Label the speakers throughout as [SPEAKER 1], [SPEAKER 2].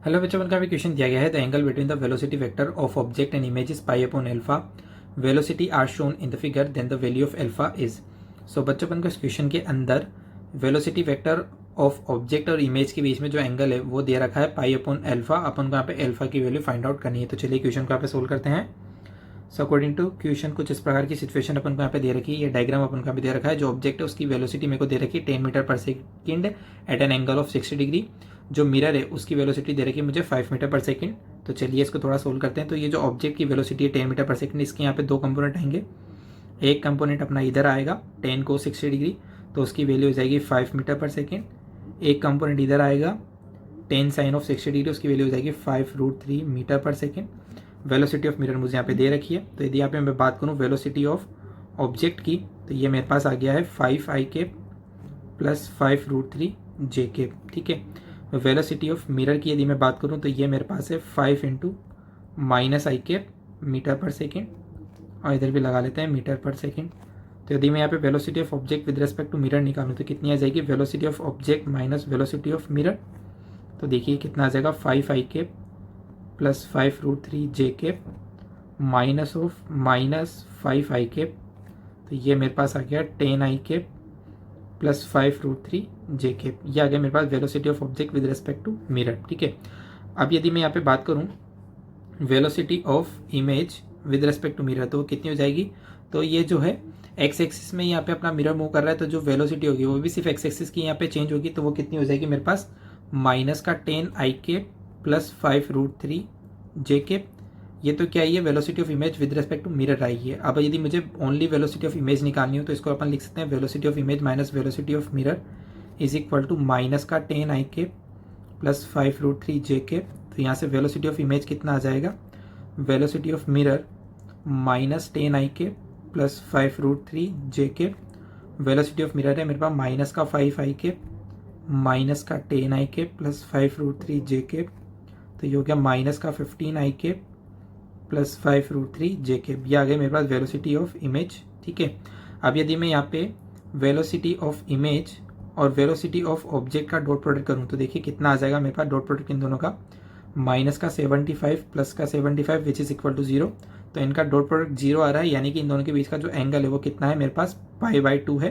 [SPEAKER 1] Hello बच्चों, का भी क्वेश्चन दिया गया है। The angle between the velocity vector of object and image is pi upon alpha. Velocity are shown in the figure, then the value of alpha is. So बच्चों को इस question के अंदर वेलोसिटी वेक्टर ऑफ ऑब्जेक्ट और image के बीच में जो एंगल है वो दे रखा है पाई अपॉन अल्फा। अपन को यहाँ पे अल्फा की वैल्यू फाइंड आउट करनी है। तो चलिए क्वेश्चन को यहाँ पे सोल्व करते हैं। सो अकॉर्डिंग टू क्वेश्चन कुछ इस प्रकार की सिचुएशन अपन को यहाँ पे दे रखी है। ये डायग्राम अपन को यहाँ पे दे रखा है। जो ऑब्जेक्ट है उसकी वेलोसिटी मेरे को दे रखी है 10 metre per second at an angle of 60 degree. जो मिरर है उसकी वेलोसिटी दे रखी है मुझे 5 मीटर पर सेकेंड। तो चलिए इसको थोड़ा सोल्व करते हैं। तो ये जो ऑब्जेक्ट की वेलोसिटी है 10 मीटर पर सेकेंड, इसके यहाँ पे दो कंपोनेंट आएंगे। एक कंपोनेंट अपना इधर आएगा 10 को 60 डिग्री, तो उसकी वैल्यू हो जाएगी 5 मीटर पर सेकेंड। एक कंपोनेंट इधर आएगा 10 साइन ऑफ 60 डिग्री, उसकी वैल्यू हो जाएगी 5√3 metre per second. Velocity of mirror मुझे यहाँ पे दे रखी है। तो यदि यहाँ पे मैं बात करूँ वेलोसिटी ऑफ ऑब्जेक्ट की, तो ये मेरे पास आ गया है 5i cap plus 5√3 J cap. ठीक है। वेलोसिटी ऑफ मिरर की यदि मैं बात करूँ तो ये मेरे पास है 5 इंटू माइनस आई केप मीटर पर सेकेंड, और इधर भी लगा लेते हैं मीटर पर सेकेंड। तो यदि मैं यहाँ पे velocity of object with respect to mirror निकालूँ तो कितनी आ जाएगी, velocity of object minus velocity of mirror. तो देखिए कितना आ जाएगा 5i cap plus 5√3 J cap minus of minus 5i cap. तो ये मेरे पास आ गया 10i cap plus 5√3 J cap. ये आ गया मेरे पास velocity of object with respect to mirror. ठीक है। अब यदि मैं यहाँ पे बात करूँ velocity of image with respect to mirror, तो वो कितनी हो जाएगी। तो ये जो है एक्स एक्सिस में यहाँ पे अपना मिरर मूव कर रहा है, तो जो वेलोसिटी होगी वो भी सिर्फ एक्स एक्सिस की यहाँ पे चेंज होगी। तो वो कितनी हो जाएगी मेरे पास माइनस का 10i cap plus 5√3 J cap. ये तो क्या है, velocity of image with respect to mirror आई है। अब यदि मुझे ओनली वेलोसिटी ऑफ इमेज निकालनी हो तो इसको अपन लिख सकते हैं velocity of image minus velocity of mirror is equal to minus का 10i cap plus 5√3 J cap. तो यहाँ से वेलोसिटी ऑफ इमेज कितना आ जाएगा, velocity of mirror minus 10i cap plus 5√3 J cap. Velocity of mirror है मेरे पास minus का 5i केप माइनस का 10i cap plus 5√3 J cap. तो ये हो गया माइनस का 15i cap plus 5√3 J cap. ये आ गया मेरे पास वेलोसिटी ऑफ इमेज। ठीक है। अब यदि मैं यहाँ पे वेलोसिटी ऑफ इमेज और वेलोसिटी ऑफ ऑब्जेक्ट का डॉट प्रोडक्ट करूँ तो देखिए कितना आ जाएगा मेरे पास डॉट प्रोडक्ट इन दोनों का, माइनस का 75 प्लस का 75 विच इज इक्वल टू 0। तो इनका डॉट प्रोडक्ट 0 आ रहा है, यानी कि इन दोनों के बीच का जो एंगल है वो कितना है मेरे पास π/2 है।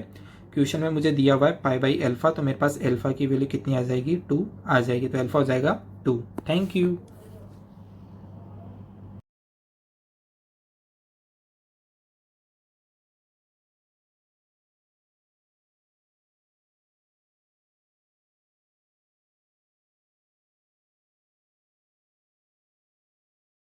[SPEAKER 1] क्वेश्चन में मुझे दिया हुआ है π/α, तो मेरे पास अल्फा की वैल्यू कितनी आ जाएगी 2 आ जाएगी। तो अल्फा हो जाएगा 2। Thank you.